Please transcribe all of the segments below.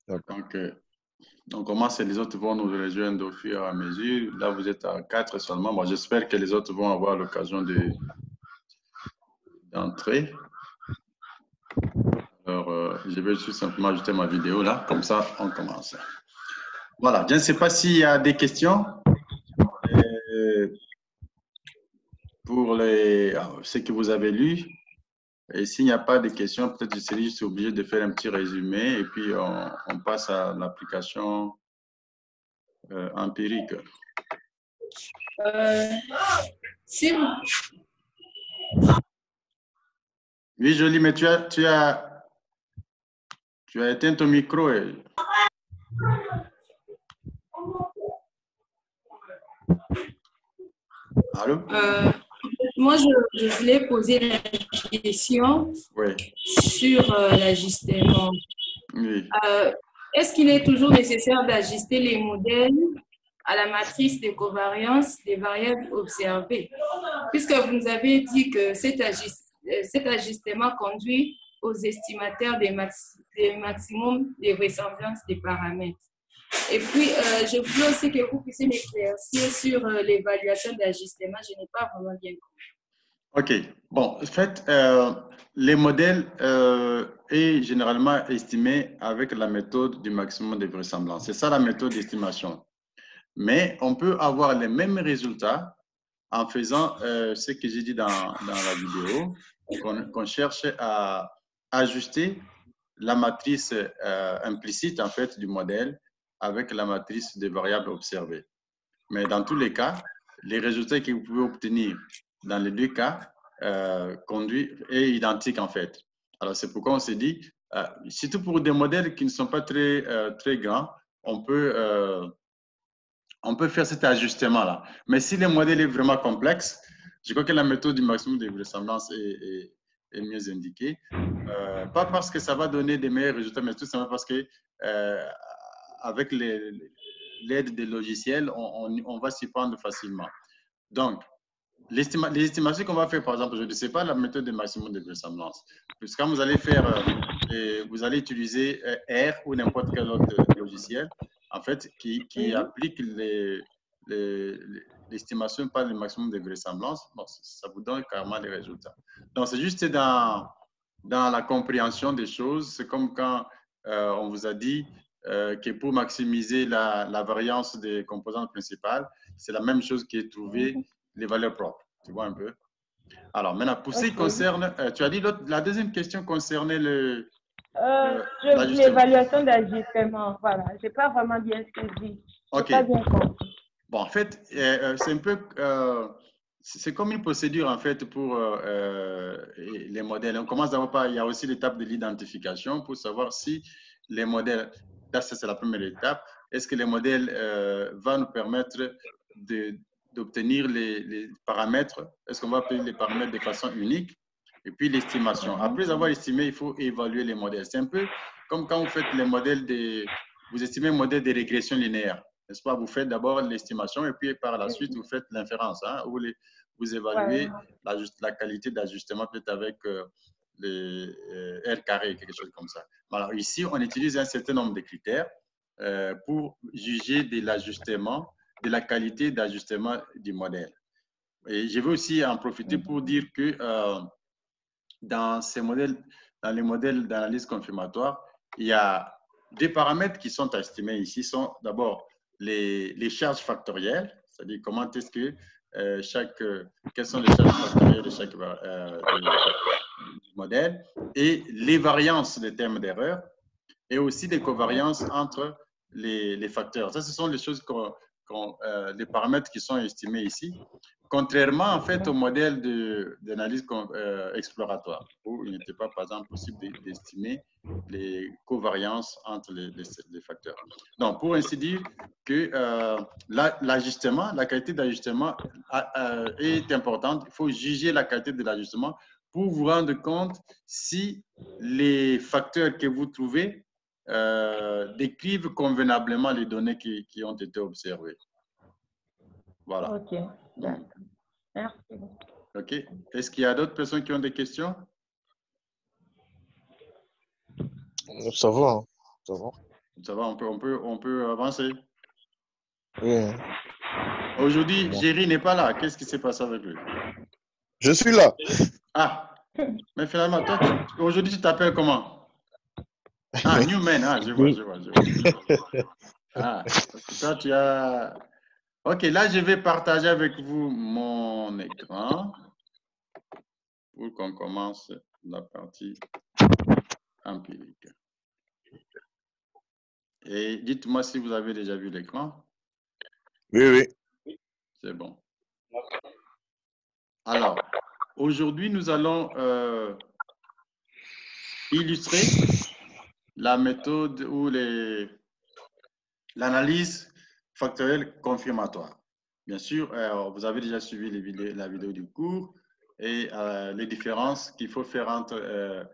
D'accord. Donc, comment les autres vont nous rejoindre au fur et à mesure. Là, vous êtes à 4 seulement. Bon, j'espère que les autres vont avoir l'occasion d'entrer. Alors, je vais tout simplement ajouter ma vidéo là. Comme ça, on commence. Voilà. Je ne sais pas s'il y a des questions pour ce que vous avez lu. Et s'il n'y a pas de questions, peut-être je serai juste obligé de faire un petit résumé et puis on passe à l'application empirique. Si vous... Oui, Jolie, mais tu as éteint ton micro. Allô? Moi, je voulais poser la question sur l'ajustement. Oui. Est-ce qu'il est toujours nécessaire d'ajuster les modèles à la matrice de covariance des variables observées? Puisque vous nous avez dit que cet ajustement conduit aux estimateurs des maximums de vraisemblance des paramètres. Et puis, je voulais aussi que vous puissiez m'éclaircir sur l'évaluation d'ajustement. Je n'ai pas vraiment bien compris. OK. Bon, en fait, les modèles est généralement estimé avec la méthode du maximum de vraisemblance. C'est ça la méthode d'estimation. Mais on peut avoir les mêmes résultats en faisant ce que j'ai dit dans la vidéo, qu'on cherche à ajuster la matrice implicite en fait du modèle avec la matrice des variables observées. Mais dans tous les cas, les résultats que vous pouvez obtenir dans les deux cas est identique en fait. Alors c'est pourquoi on s'est dit, surtout pour des modèles qui ne sont pas très grands, on peut faire cet ajustement-là. Mais si le modèle est vraiment complexe, je crois que la méthode du maximum de vraisemblance est mieux indiquée. Pas parce que ça va donner des meilleurs résultats, mais tout simplement parce que avec l'aide des logiciels, on va s'y prendre facilement. Donc, les estimations qu'on va faire, par exemple, je ne sais pas la méthode de maximum de vraisemblance. Parce que quand vous allez faire, vous allez utiliser R ou n'importe quel autre logiciel, en fait, qui applique l'estimation par le maximum de vraisemblance, bon, ça vous donne carrément les résultats. Donc, c'est juste dans la compréhension des choses. C'est comme quand on vous a dit que pour maximiser la variance des composantes principales, c'est la même chose qui est trouvée les valeurs propres. Tu vois un peu? Alors, maintenant, pour ce qui concerne, tu as dit la deuxième question concernait l'évaluation d'ajustement. Voilà, je n'ai pas vraiment bien saisi. OK. Pas bien compris. Bon, en fait, c'est un peu, c'est comme une procédure en fait pour les modèles. On commence d'abord par, il y a aussi l'étape de l'identification pour savoir si les modèles, là, ça c'est la première étape, est-ce que les modèles vont nous permettre d'obtenir les paramètres, est-ce qu'on va obtenir les paramètres de façon unique, et puis l'estimation. Après avoir estimé, il faut évaluer les modèles. C'est un peu comme quand vous faites les modèles vous estimez un modèle de régression linéaire, n'est-ce pas? Vous faites d'abord l'estimation et puis par la suite, vous faites l'inférence, hein, où vous évaluez la qualité d'ajustement peut-être avec les R carré, quelque chose comme ça. Alors ici, on utilise un certain nombre de critères pour juger de l'ajustement, de la qualité d'ajustement du modèle. Et je veux aussi en profiter pour dire que dans les modèles d'analyse confirmatoire, il y a des paramètres qui sont estimés ici, sont d'abord les charges factorielles, c'est-à-dire comment est-ce que quelles sont les charges factorielles de chaque modèle, et les variances des termes d'erreur, et aussi des covariances entre les facteurs. Ça, ce sont les choses les paramètres qui sont estimés ici, contrairement en fait au modèle d'analyse exploratoire, où il n'était pas, par exemple, possible d'estimer les covariances entre les facteurs. Donc, pour ainsi dire que l'ajustement, la qualité d'ajustement est importante. Il faut juger la qualité de l'ajustement pour vous rendre compte si les facteurs que vous trouvez décrivent convenablement les données qui ont été observées. Voilà. OK, d'accord. Merci. OK. Est-ce qu'il y a d'autres personnes qui ont des questions? Ça va. Ça va? Ça va, on peut avancer. Oui. Aujourd'hui, Bon. Jerry n'est pas là. Qu'est-ce qui s'est passé avec lui? Je suis là. Ah, mais finalement, toi, aujourd'hui, tu t'appelles comment? Ah, Newman. Ah, je vois. Ah, parce que toi, tu as... OK, là, je vais partager avec vous mon écran pour qu'on commence la partie empirique. Et dites-moi si vous avez déjà vu l'écran. Oui, oui. C'est bon. Alors, aujourd'hui, nous allons illustrer la méthode ou l'analyse factorielle confirmatoire. Bien sûr, vous avez déjà suivi la vidéo du cours et les différences qu'il faut faire entre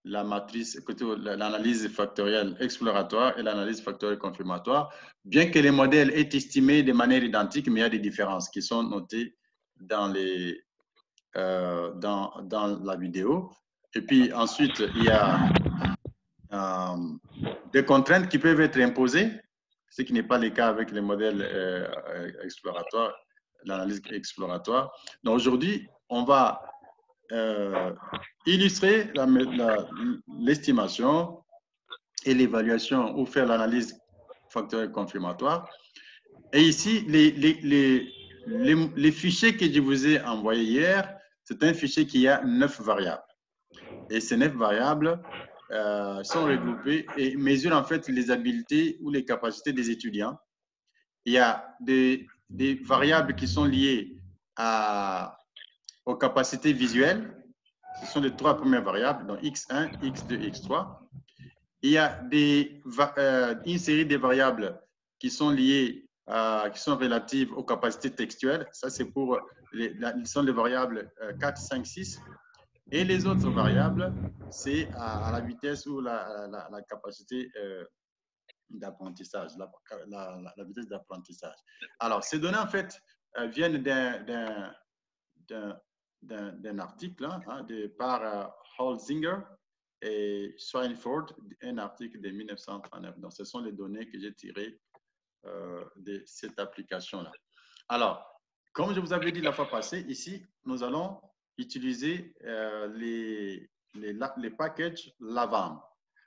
la matrice, l'analyse factorielle exploratoire et l'analyse factorielle confirmatoire. Bien que les modèles aient estimé de manière identique, mais il y a des différences qui sont notées dans la vidéo. Et puis ensuite, il y a des contraintes qui peuvent être imposées, ce qui n'est pas le cas avec les modèles exploratoires, l'analyse exploratoire. Donc aujourd'hui, on va illustrer l'estimation et l'évaluation ou faire l'analyse factorielle confirmatoire. Et ici, les fichiers que je vous ai envoyés hier, c'est un fichier qui a 9 variables. Et ces 9 variables sont regroupées et mesurent en fait les habiletés ou les capacités des étudiants. Il y a des variables qui sont liées aux capacités visuelles. Ce sont les 3 premières variables, donc X1, X2, X3. Il y a une série de variables qui sont liées, qui sont relatives aux capacités textuelles. Ça, c'est pour sont les variables 4, 5, 6. Et les autres variables, c'est à la vitesse ou la capacité d'apprentissage, la vitesse d'apprentissage. Alors, ces données, en fait, viennent d'un article par Holzinger et Swineford, un article de 1939. Donc, ce sont les données que j'ai tirées de cette application-là. Alors, comme je vous avais dit la fois passée, ici, nous allons utiliser les packages LAVAM.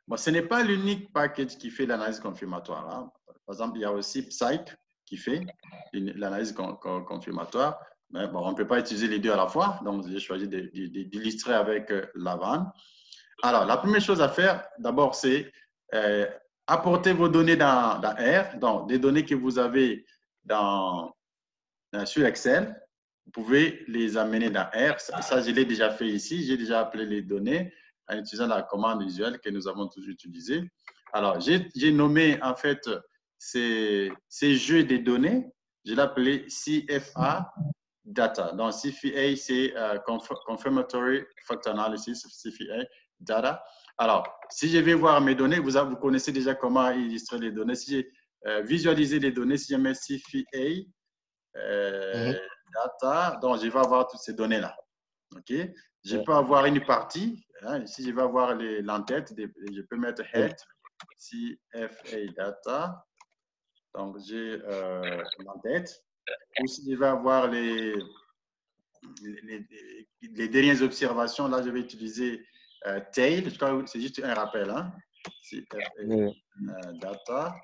Bon, ce n'est pas l'unique package qui fait l'analyse confirmatoire. Hein. Par exemple, il y a aussi Psych qui fait l'analyse confirmatoire. Mais bon, on ne peut pas utiliser les deux à la fois, donc j'ai choisi d'illustrer avec LAVAM. Alors, la première chose à faire, d'abord, c'est apporter vos données dans R, donc des données que vous avez sur Excel. Vous pouvez les amener dans R. Ça, je l'ai déjà fait ici. J'ai déjà appelé les données en utilisant la commande visuelle que nous avons toujours utilisée. Alors, j'ai nommé en fait ces jeux de données. Je l'ai appelé CFA Data. Donc, CFA, c'est Confirmatory Factor Analysis, CFA Data. Alors, si je vais voir mes données, vous connaissez déjà comment illustrer les données. Si j'ai visualisé les données, si je mets CFA data, donc je vais avoir toutes ces données-là. OK? Je peux avoir une partie, hein, si je vais avoir l'entête, je peux mettre head, CFA data, donc j'ai l'entête, ou si je vais avoir les dernières observations, là je vais utiliser tail, je crois que c'est juste un rappel, hein? CFA data.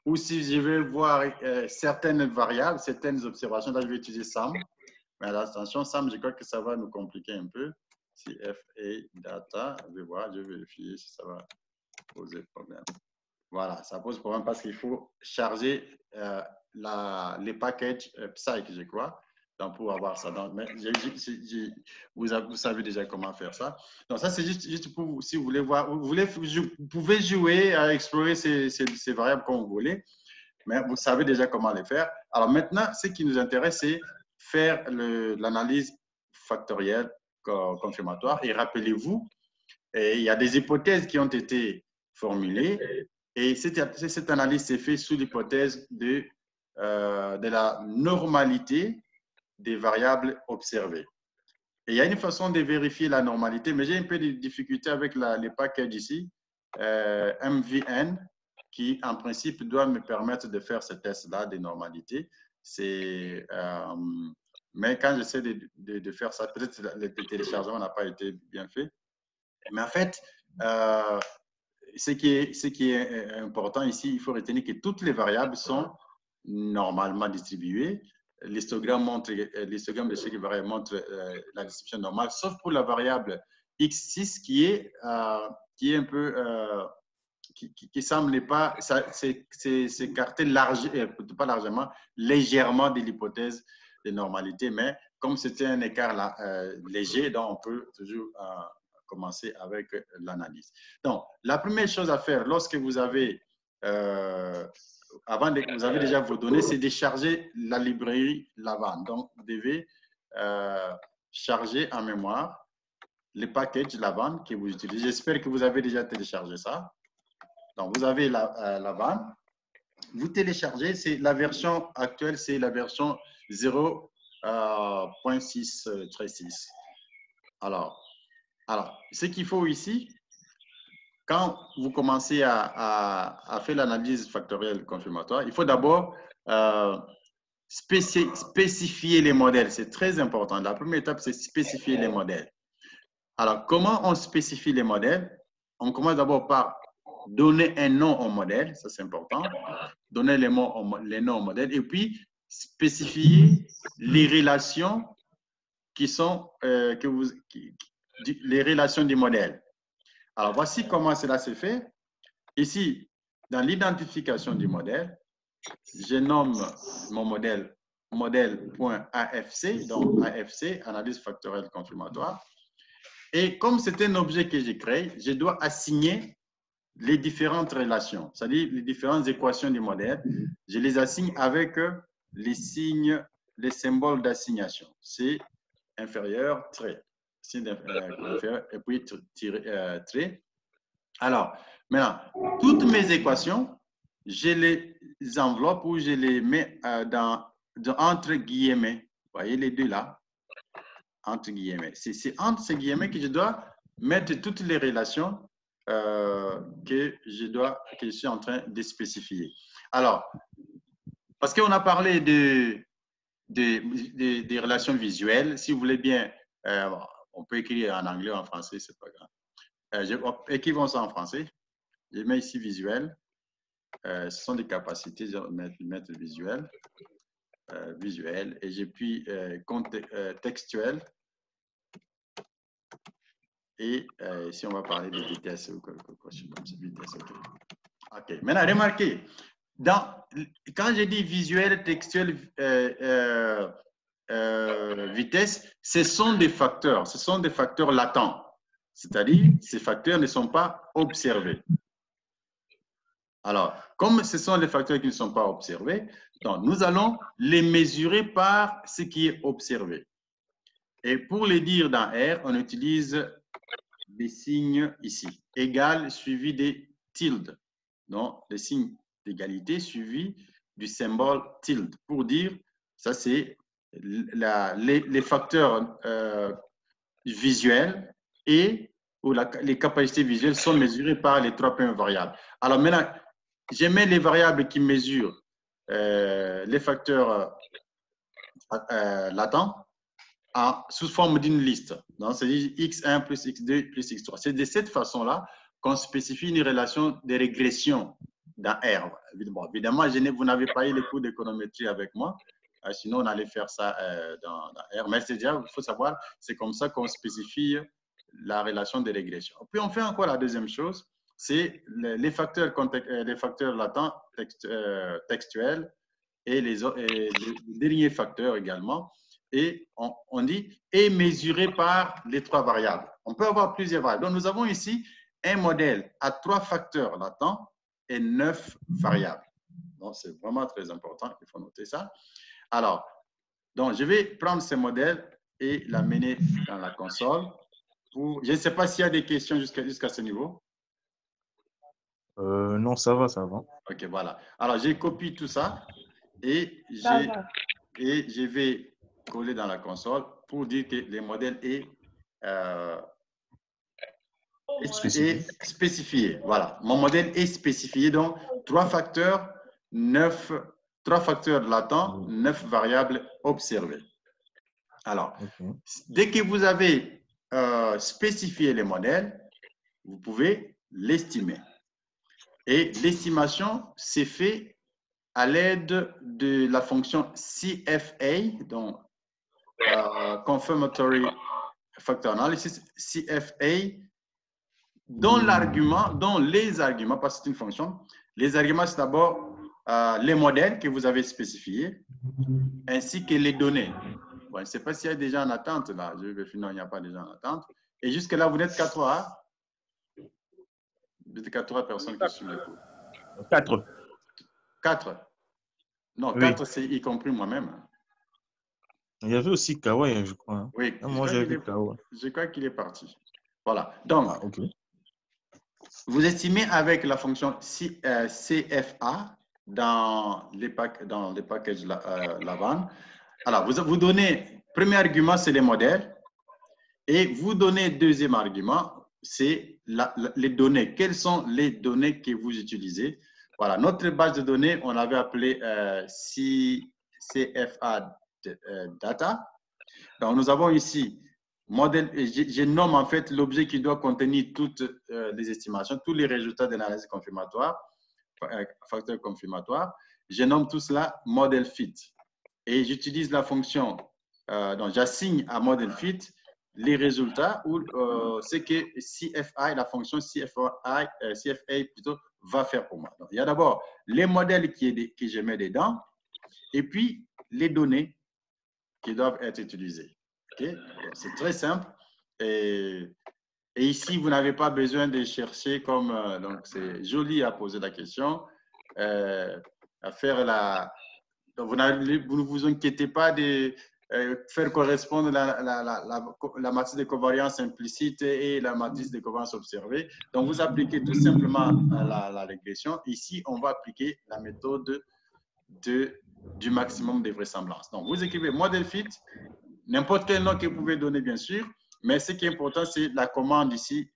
Ou si je veux voir certaines variables, certaines observations, là je vais utiliser SUM. Mais attention, SUM, je crois que ça va nous compliquer un peu. CFA data, je vais voir, je vais vérifier si ça va poser problème. Voilà, ça pose problème parce qu'il faut charger les packages Psych, je crois, donc pour avoir ça. Donc, mais vous savez déjà comment faire ça. Donc, ça, c'est juste pour vous, si vous voulez voir, vous pouvez jouer à explorer ces variables comme vous voulez, mais vous savez déjà comment les faire. Alors maintenant, ce qui nous intéresse, c'est faire l'analyse factorielle confirmatoire. Et rappelez-vous, il y a des hypothèses qui ont été formulées. Et cette analyse s'est faite sous l'hypothèse de la normalité des variables observées. Et il y a une façon de vérifier la normalité, mais j'ai un peu de difficulté avec les packages ici. MVN qui, en principe, doit me permettre de faire ce test-là de normalité. Mais quand j'essaie de faire ça, peut-être le téléchargement n'a pas été bien fait. Mais en fait, ce qui est important ici, il faut retenir que toutes les variables sont normalement distribuées. L'histogramme de chaque variable montre la distribution normale, sauf pour la variable x6 qui est un peu, qui semble pas, s'écarter pas largement, légèrement de l'hypothèse de normalité, mais comme c'était un écart là, léger, donc on peut toujours commencer avec l'analyse. Donc, la première chose à faire lorsque vous avez vous avez déjà vos données, c'est de charger la librairie Lavaan. Donc, vous devez charger en mémoire le package Lavaan que vous utilisez. J'espère que vous avez déjà téléchargé ça. Donc, vous avez Lavaan. Vous téléchargez, c'est la version actuelle, c'est la version 0.636. Alors, ce qu'il faut ici, quand vous commencez à faire l'analyse factorielle confirmatoire, il faut d'abord spécifier les modèles. C'est très important. La première étape, c'est spécifier les modèles. Alors, comment on spécifie les modèles? On commence d'abord par donner un nom au modèle, ça c'est important. Donner les noms au modèle et puis spécifier les relations qui sont les relations du modèle. Alors, voici comment cela se fait. Ici, dans l'identification du modèle, je nomme mon modèle modèle.afc, donc AFC, analyse factorielle confirmatoire. Et comme c'est un objet que j'ai créé, je dois assigner les différentes relations, c'est-à-dire les différentes équations du modèle. Je les assigne avec les signes, les symboles d'assignation. C'est inférieur, trait. Signe inférieur et puis trait. Alors, maintenant, toutes mes équations, je les enveloppe ou je les mets entre guillemets. Vous voyez les deux là? Entre guillemets. C'est entre ces guillemets que je dois mettre toutes les relations que je suis en train de spécifier. Alors, parce qu'on a parlé des relations visuelles, si vous voulez bien, on peut écrire en anglais ou en français, c'est pas grave. Écrivons ça en français. Je mets ici visuel. Ce sont des capacités, je vais mettre visuel. Visuel. Et j'ai puis textuel. Et ici, on va parler de vitesse ou quelque chose comme ça. Vitesse, OK. Maintenant, remarquez, quand je dis visuel, textuel, vitesse, ce sont des facteurs latents. C'est-à-dire, ces facteurs ne sont pas observés. Alors, comme ce sont les facteurs qui ne sont pas observés, donc nous allons les mesurer par ce qui est observé. Et pour les dire dans R, on utilise des signes ici. Égal suivi des tildes. Donc, les signes d'égalité suivi du symbole tilde. Pour dire, ça c'est les facteurs visuels où les capacités visuelles sont mesurées par les trois points variables. Alors maintenant, je mets les variables qui mesurent les facteurs latents sous forme d'une liste. C'est-à-dire x1 plus x2 plus x3. C'est de cette façon-là qu'on spécifie une relation de régression dans R. Bon, évidemment, vous n'avez pas eu les cours d'économétrie avec moi. Sinon, on allait faire ça dans R. Mais c'est déjà, il faut savoir, c'est comme ça qu'on spécifie la relation de régression. Puis, on fait encore la deuxième chose, c'est les facteurs latents textuels et les derniers facteurs également. Et on dit est mesuré par les trois variables. On peut avoir plusieurs variables. Donc, nous avons ici un modèle à 3 facteurs latents et 9 variables. Donc, c'est vraiment très important, il faut noter ça. Alors, donc, je vais prendre ce modèle et l'amener dans la console. Je ne sais pas s'il y a des questions jusqu'à ce niveau. Non, ça va, ça va. OK, voilà. Alors, j'ai copié tout ça et je vais coller dans la console pour dire que le modèle est Et spécifié. Voilà. Mon modèle est spécifié. Donc, 3 facteurs, 3 facteurs latents, 9 variables observées. Alors, dès que vous avez spécifié les modèles, vous pouvez l'estimer. Et l'estimation, c'est fait à l'aide de la fonction CFA, donc Confirmatory Factor Analysis, CFA, dont les arguments, parce que c'est une fonction, les arguments, c'est d'abord les modèles que vous avez spécifiés, ainsi que les données. Bon, je ne sais pas s'il y a des gens en attente là. Je vais finir, il n'y a pas de gens en attente. Et jusque-là, vous n'êtes qu'à 3. Vous êtes qu'à 3 personnes qui suivent le cours. 4. 4. Non, 4, c'est y compris moi-même. Il y avait aussi Kawai, je crois. Oui, moi j'ai vu Kawai. Je crois qu'il est parti. Voilà. Donc, vous estimez avec la fonction CFA dans les packages Lavan. Alors, vous donnez, premier argument, c'est les modèles. Et vous donnez deuxième argument, c'est les données. Quelles sont les données que vous utilisez? Voilà, notre base de données, on l'avait appelée CFA Data. Donc, nous avons ici modèle, je nomme en fait l'objet qui doit contenir toutes les estimations, tous les résultats d'analyse confirmatoire, facteur confirmatoire. Je nomme tout cela model fit. Et j'utilise la fonction, donc j'assigne à model fit les résultats ou ce que CFA, la fonction CFA plutôt, va faire pour moi. Donc, il y a d'abord les modèles que je mets dedans et puis les données qui doivent être utilisées. Okay? C'est très simple. Et ici, vous n'avez pas besoin de chercher comme, donc c'est joli à poser la question, à faire la... Donc vous ne vous inquiétez pas de faire correspondre la matrice de covariance implicite et la matrice de covariance observée. Donc, vous appliquez tout simplement la régression. Ici, on va appliquer la méthode du maximum de vraisemblance. Donc, vous écrivez model fit, n'importe quel nom que vous pouvez donner, bien sûr, mais ce qui est important, c'est la commande ici,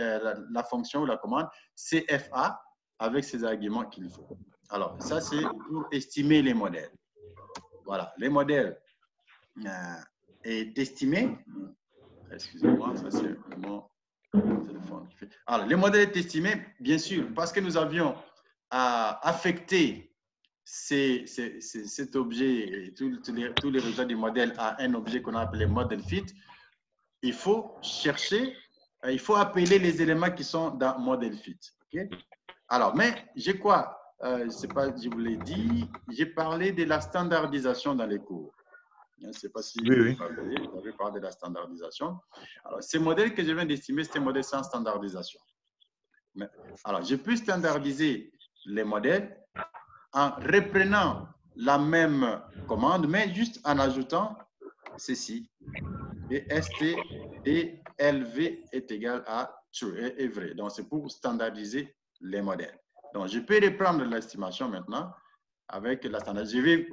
la fonction ou la commande CFA avec ces arguments qu'il faut. Alors, ça, c'est pour estimer les modèles. Voilà, les modèles est estimé. Excusez-moi, ça c'est mon téléphone qui fait. Alors, le modèle est estimé, bien sûr, parce que nous avions affecté cet objet, tous les résultats du modèle à un objet qu'on a appelé model fit. Il faut chercher, il faut appeler les éléments qui sont dans model fit. Okay? Alors, mais j'ai quoi? Je ne sais pas, je vous l'ai dit, j'ai parlé de la standardisation dans les cours. Je ne sais pas si vous avez parlé de la standardisation. Alors, ces modèles que je viens d'estimer, c'est un modèle sans standardisation. Alors, je peux standardiser les modèles en reprenant la même commande, mais juste en ajoutant ceci. Et ST et LV est égal à true, est vrai. Donc, c'est pour standardiser les modèles. Donc, je peux reprendre l'estimation maintenant avec la standardisation.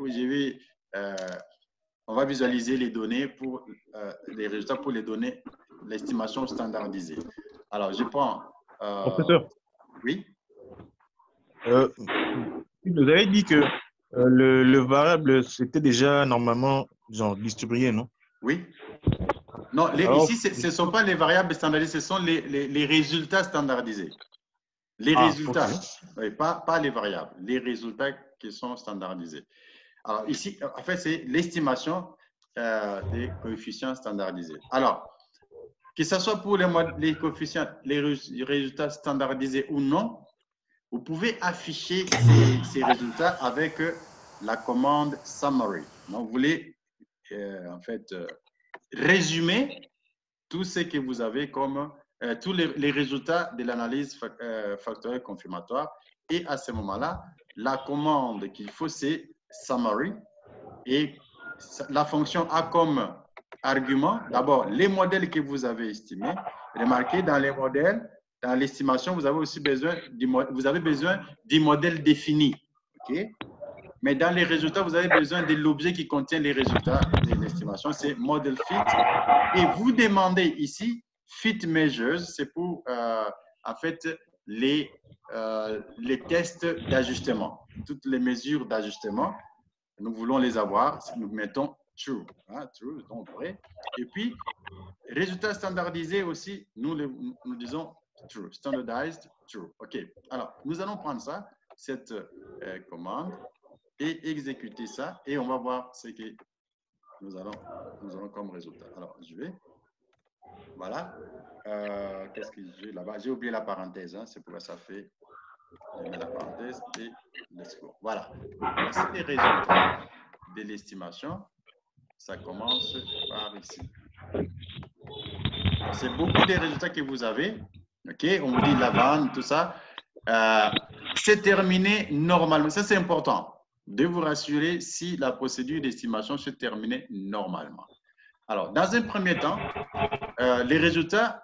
On va visualiser les données pour les résultats pour les données, l'estimation standardisée. Alors, je prends. Professeur. Oui. Vous avez dit que le variable, c'était déjà normalement genre distribué, non? Oui. Non, alors, ici, ce ne sont pas les variables standardisées, ce sont les résultats standardisés. Les résultats, oui, pas les variables, les résultats qui sont standardisés. Alors ici, en fait, c'est l'estimation des coefficients standardisés. Alors, que ce soit pour les coefficients, les résultats standardisés ou non, vous pouvez afficher ces résultats avec la commande summary. Donc, vous voulez en fait résumer tout ce que vous avez comme tous les résultats de l'analyse factorielle confirmatoire. Et à ce moment-là, la commande qu'il faut, c'est summary. Et la fonction a comme argument, d'abord, les modèles que vous avez estimés. Remarquez, dans les modèles, dans l'estimation, vous avez aussi besoin du modèle défini. Okay? Mais dans les résultats, vous avez besoin de l'objet qui contient les résultats de l'estimation. C'est model fit. Et vous demandez ici, fit measures, c'est pour, en fait, les tests d'ajustement. Toutes les mesures d'ajustement, nous voulons les avoir. Nous mettons true, hein, true, donc vrai. Et puis, résultats standardisés aussi, nous disons true, standardized, true. OK. Alors, nous allons prendre ça, cette commande, et exécuter ça, et on va voir ce que nous allons comme résultat. Alors, je vais. Voilà. Qu'est-ce que j'ai là-bas? J'ai oublié la parenthèse, hein, c'est pourquoi ça fait. Je mets la parenthèse et let's go. Voilà. Voici les résultats de l'estimation. Ça commence par ici. C'est beaucoup des résultats que vous avez. OK? On vous dit la vanne, tout ça. C'est terminé normalement. Ça, c'est important de vous rassurer si la procédure d'estimation se terminait normalement. Alors, dans un premier temps, les résultats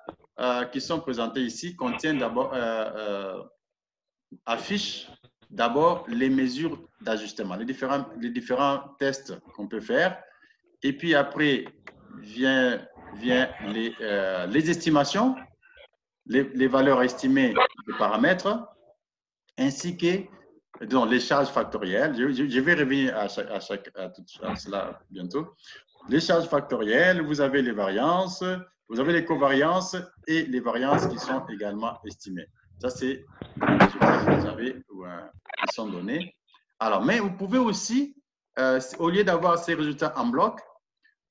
qui sont présentés ici contiennent d'abord, affichent d'abord les mesures d'ajustement, les différents tests qu'on peut faire. Et puis après, vient les estimations, les valeurs estimées des paramètres, ainsi que disons, les charges factorielles. Je vais revenir à cela bientôt. Les charges factorielles, vous avez les variances, vous avez les covariances et les variances qui sont également estimées. Ça, c'est les résultats que vous avez qui sont donnés. Alors, mais vous pouvez aussi, au lieu d'avoir ces résultats en bloc,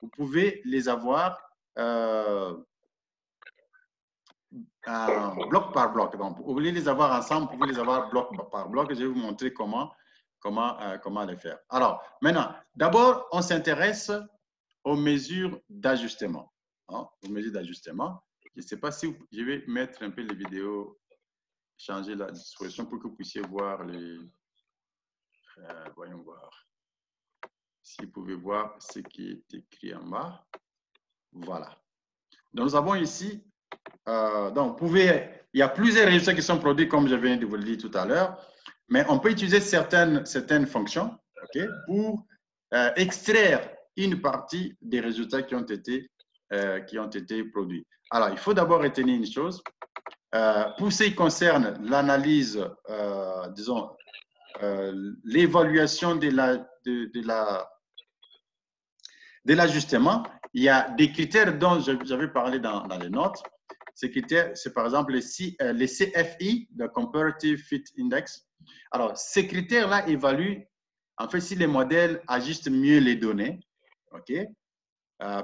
vous pouvez les avoir bloc par bloc. Donc, au lieu de les avoir ensemble, vous pouvez les avoir bloc par bloc. Je vais vous montrer comment les faire. Alors, maintenant, d'abord, on s'intéresse aux mesures d'ajustement. Hein, aux mesures d'ajustement. Je ne sais pas si je vais mettre un peu les vidéos, changer la disposition pour que vous puissiez voir les... voyons voir. Si vous pouvez voir ce qui est écrit en bas. Voilà. Donc, nous avons ici, donc, il y a plusieurs résultats qui sont produits, comme je viens de vous le dire tout à l'heure, mais on peut utiliser certaines fonctions, okay, pour extraire une partie des résultats qui ont été produits. Alors, il faut d'abord retenir une chose. Pour ce qui concerne l'analyse, disons, l'évaluation de l'ajustement, il y a des critères dont j'avais parlé dans les notes. Ces critères, c'est par exemple les CFI, le Comparative Fit Index. Alors, ces critères-là évaluent, en fait, si les modèles ajustent mieux les données, OK,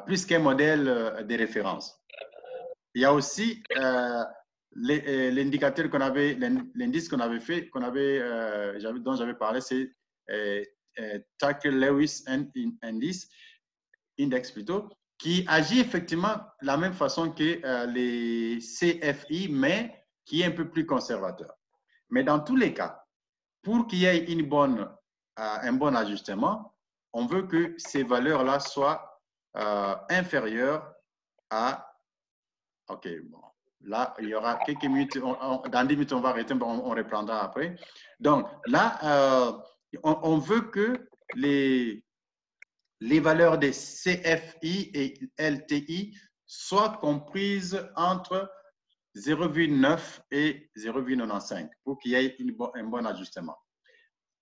plus qu'un modèle de référence. Il y a aussi l'indicateur qu'on avait, l'indice qu'on avait fait, dont j'avais parlé, c'est Tucker-Lewis Index plutôt, qui agit effectivement de la même façon que les CFI, mais qui est un peu plus conservateur. Mais dans tous les cas, pour qu'il y ait un bon ajustement, on veut que ces valeurs-là soient inférieures à... OK, bon. Là, il y aura quelques minutes, dans 10 minutes, on va arrêter, on reprendra après. Donc, là, on veut que les valeurs des CFI et LTI soient comprises entre 0,9 et 0,95 pour qu'il y ait un bon ajustement.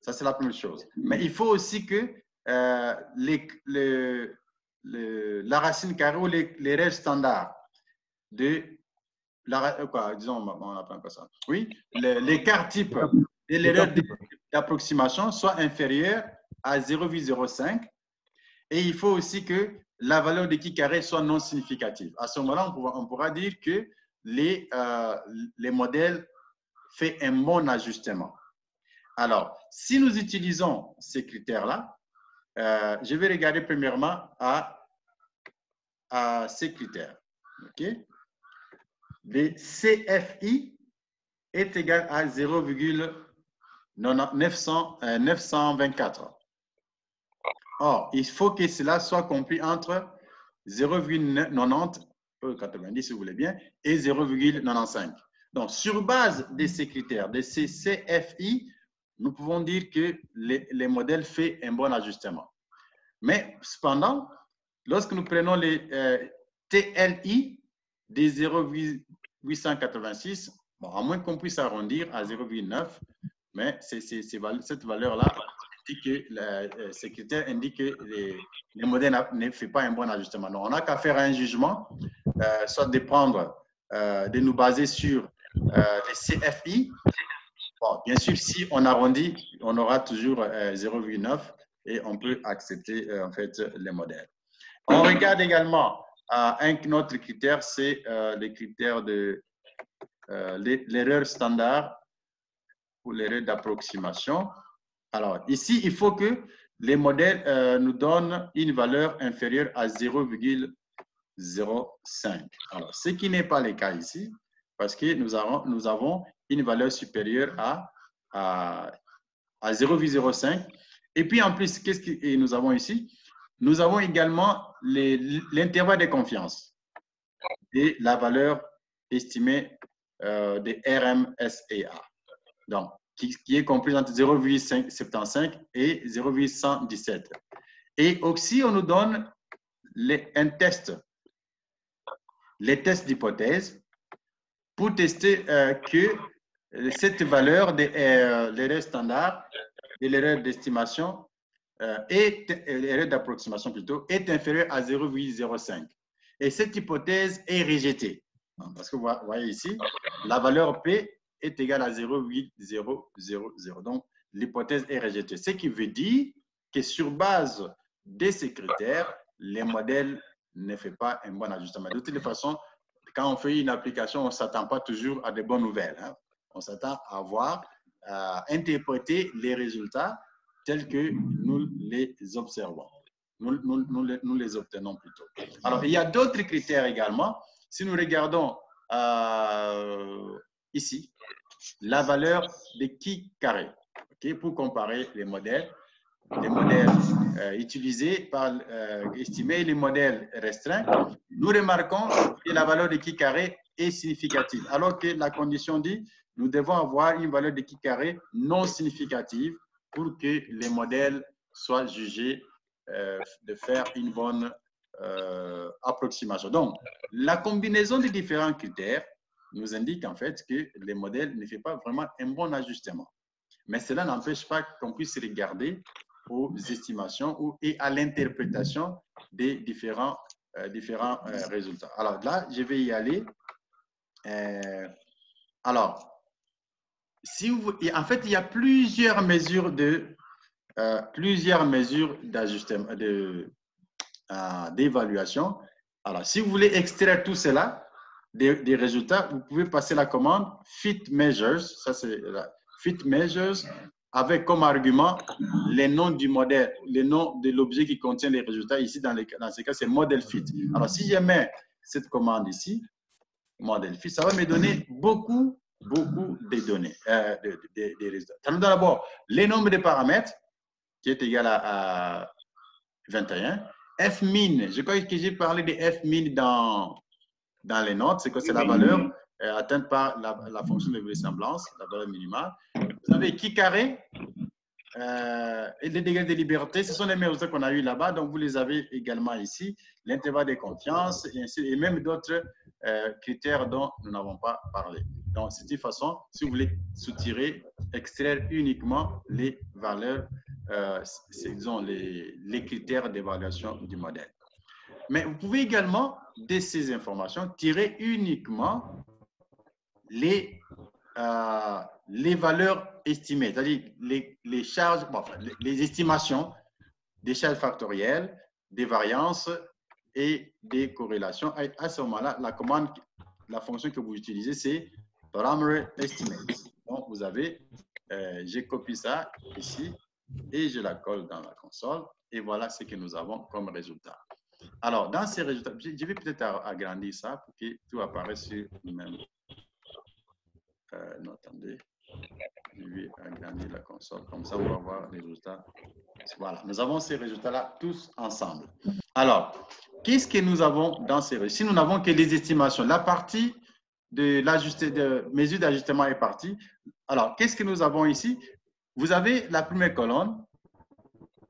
Ça, c'est la première chose. Mais il faut aussi que la racine carrée ou les règles standards de disons, on appelle pas ça. Oui, l'écart type de l'erreur d'approximation soit inférieur à 0,05 et il faut aussi que la valeur de qui carré soit non significative. À ce moment-là, on pourra dire que les modèles font un bon ajustement. Alors, si nous utilisons ces critères-là, je vais regarder premièrement à ces critères. OK? Le CFI est égal à 0,924. Or, il faut que cela soit compris entre 0,90 si vous voulez bien, et 0,95. Donc, sur base de ces critères, de ces CFI, nous pouvons dire que les modèles font un bon ajustement. Mais cependant, lorsque nous prenons les TLI, des 0,886, bon, à moins qu'on puisse arrondir à 0,9, mais cette valeur-là indique que ce critère indique que les modèles ne font pas un bon ajustement. Donc, on n'a qu'à faire un jugement, soit de prendre, de nous baser sur les CFI. Bon, bien sûr, si on arrondit, on aura toujours 0,9 et on peut accepter en fait les modèles. On regarde également un autre critère, c'est le critère de l'erreur standard ou l'erreur d'approximation. Alors, ici, il faut que les modèles nous donnent une valeur inférieure à 0,05. Alors, ce qui n'est pas le cas ici, parce que nous avons une valeur supérieure à 0,05. Et puis, en plus, qu'est-ce que nous avons ici? Nous avons également l'intervalle de confiance et la valeur estimée de RMSEA. Donc, qui est comprise entre 0,75 et 0,117. Et aussi, on nous donne un test, les tests d'hypothèse, pour tester que cette valeur de l'erreur standard et l'erreur d'estimation l'erreur d'approximation plutôt, est inférieure à 0,05. Et cette hypothèse est rejetée. Parce que vous voyez ici, la valeur P est égale à 0,000. Donc, l'hypothèse est rejetée. Ce qui veut dire que sur base de ces critères, les modèles ne font pas un bon ajustement. De toute façon, quand on fait une application, on ne s'attend pas toujours à de bonnes nouvelles. Hein. On s'attend à interpréter les résultats tels que nous les observons. Nous les obtenons plutôt. Alors, il y a d'autres critères également. Si nous regardons ici, la valeur de chi carré, okay, pour comparer les modèles utilisés par estimés et les modèles restreints, nous remarquons que la valeur de chi carré est significative, alors que la condition dit nous devons avoir une valeur de chi carré non significative pour que les modèles soient jugés de faire une bonne approximation. Donc, la combinaison des différents critères nous indique en fait que les modèles ne font pas vraiment un bon ajustement. Mais cela n'empêche pas qu'on puisse regarder aux estimations et à l'interprétation des différents résultats. Alors là, je vais y aller. Alors, si vous, en fait, il y a plusieurs mesures d'ajustement, d'évaluation. Alors, si vous voulez extraire tout cela des résultats, vous pouvez passer la commande fit measures. Ça, c'est fit measures avec comme argument les noms du modèle, les noms de l'objet qui contient les résultats. Ici, dans ce cas, c'est model fit. Alors, si je mets cette commande ici, model fit, ça va me donner beaucoup de données, des résultats. Ça nous donne d'abord les nombres de paramètres, qui est égal à 21. F-min, je crois que j'ai parlé de F-min dans les notes, c'est que c'est la valeur atteinte par la fonction de vraisemblance, la valeur minimale. Vous avez chi carré et les degrés de liberté, ce sont les mêmes résultats qu'on a eu là-bas, donc vous les avez également ici, l'intervalle de confiance et même d'autres critères dont nous n'avons pas parlé. Donc, c'est une façon, si vous voulez soutirer, extraire uniquement les valeurs, disons les critères d'évaluation du modèle. Mais vous pouvez également, de ces informations, tirer uniquement les valeurs estimées, c'est-à-dire les charges, bon, enfin, les estimations des charges factorielles, des variances et des corrélations. À ce moment-là, la fonction que vous utilisez, c'est parameter estimate. Donc, vous avez, j'ai copié ça ici et je la colle dans la console. Et voilà ce que nous avons comme résultat. Alors, dans ces résultats, je vais peut-être agrandir ça pour que tout apparaisse sur le même. Non, attendez. Je vais agrandir la console. Comme ça, on va voir les résultats. Voilà, nous avons ces résultats-là tous ensemble. Alors, qu'est-ce que nous avons dans ces résultats? Si nous n'avons que les estimations, la partie de mesure d'ajustement est partie. Alors, qu'est-ce que nous avons ici? Vous avez la première colonne,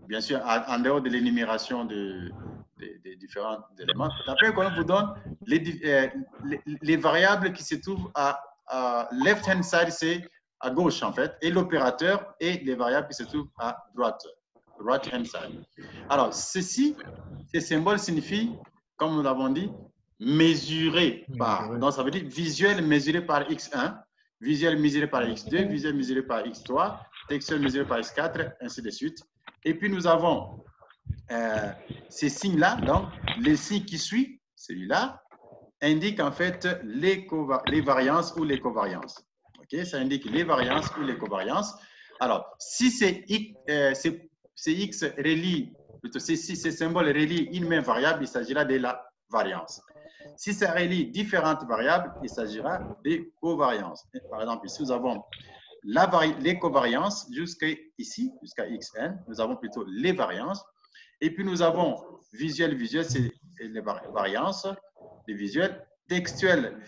bien sûr, en dehors de l'énumération de des différents éléments. La première colonne vous donne les variables qui se trouvent à left-hand side, c'est à gauche en fait, et l'opérateur et les variables qui se trouvent à droite, right-hand side. Alors, ces symboles signifient, comme nous l'avons dit, mesuré par. Donc, ça veut dire visuel mesuré par X1, visuel mesuré par X2, visuel mesuré par X3, textuel mesuré par X4, ainsi de suite. Et puis, nous avons ces signes-là. Donc, les signes qui suivent, celui-là, indique en fait les variances ou les covariances. OK? Ça indique les variances ou les covariances. Alors, si ces X relient, plutôt si ces symboles relient une même variable, il s'agira de la variance. Si ça relie différentes variables, il s'agira des covariances. Par exemple, ici, nous avons les covariances jusqu'à ici, jusqu'à Xn. Nous avons plutôt les variances. Et puis, nous avons visuel, c'est les variances, les visuels. Textuel,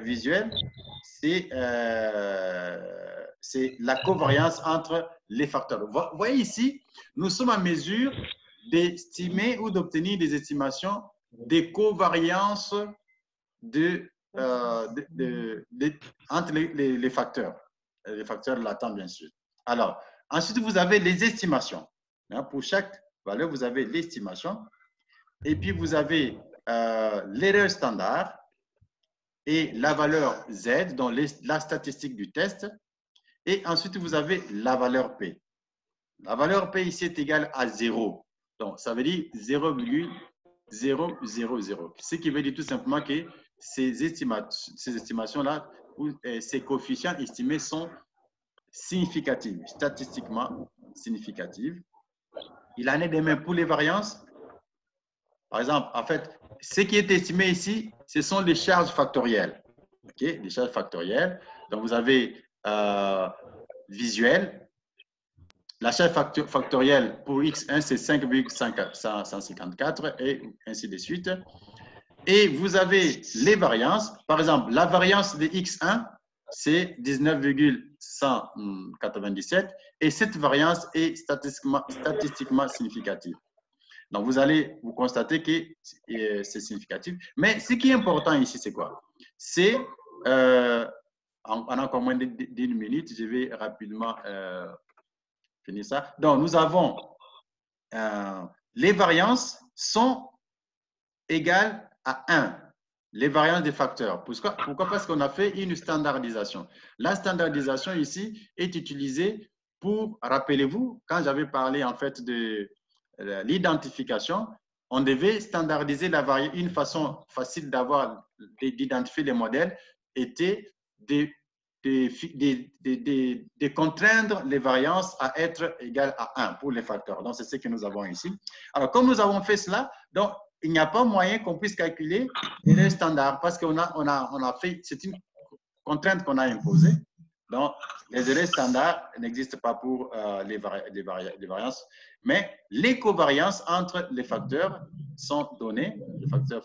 visuel, c'est la covariance entre les facteurs. Vous voyez ici, nous sommes en mesure d'estimer ou d'obtenir des estimations des covariances entre les facteurs latents, bien sûr. Alors, ensuite, vous avez les estimations. Pour chaque valeur, vous avez l'estimation. Et puis, vous avez l'erreur standard et la valeur Z, donc la statistique du test. Et ensuite, vous avez la valeur P. La valeur P ici est égale à 0. Donc, ça veut dire 0,000. Ce qui veut dire tout simplement que ces estimations-là, ces coefficients estimés sont significatifs, statistiquement significatifs. Il en est de même pour les variances. Par exemple, en fait, ce qui est estimé ici, ce sont les charges factorielles. OK? Les charges factorielles. Donc, vous avez visuel. La charge factorielle pour X1, c'est 5,154 et ainsi de suite. Et vous avez les variances. Par exemple, la variance de X1, c'est 19,197 et cette variance est statistiquement significative. Donc, vous allez vous constater que c'est significatif. Mais ce qui est important ici, c'est quoi? C'est, on a encore moins d'une minute, je vais rapidement finir ça. Donc, nous avons les variances sont égales à 1. Les variances des facteurs. Pourquoi? Parce qu'on a fait une standardisation. La standardisation ici est utilisée pour, rappelez-vous, quand j'avais parlé en fait de l'identification, on devait standardiser la variable. Une façon facile d'identifier les modèles était de contraindre les variances à être égales à 1 pour les facteurs. Donc, c'est ce que nous avons ici. Alors, comme nous avons fait cela, donc, il n'y a pas moyen qu'on puisse calculer les standards parce qu'on a fait, c'est une contrainte qu'on a imposée. Donc, les erreurs standards n'existent pas pour les variances, mais les covariances entre les facteurs sont données, les facteurs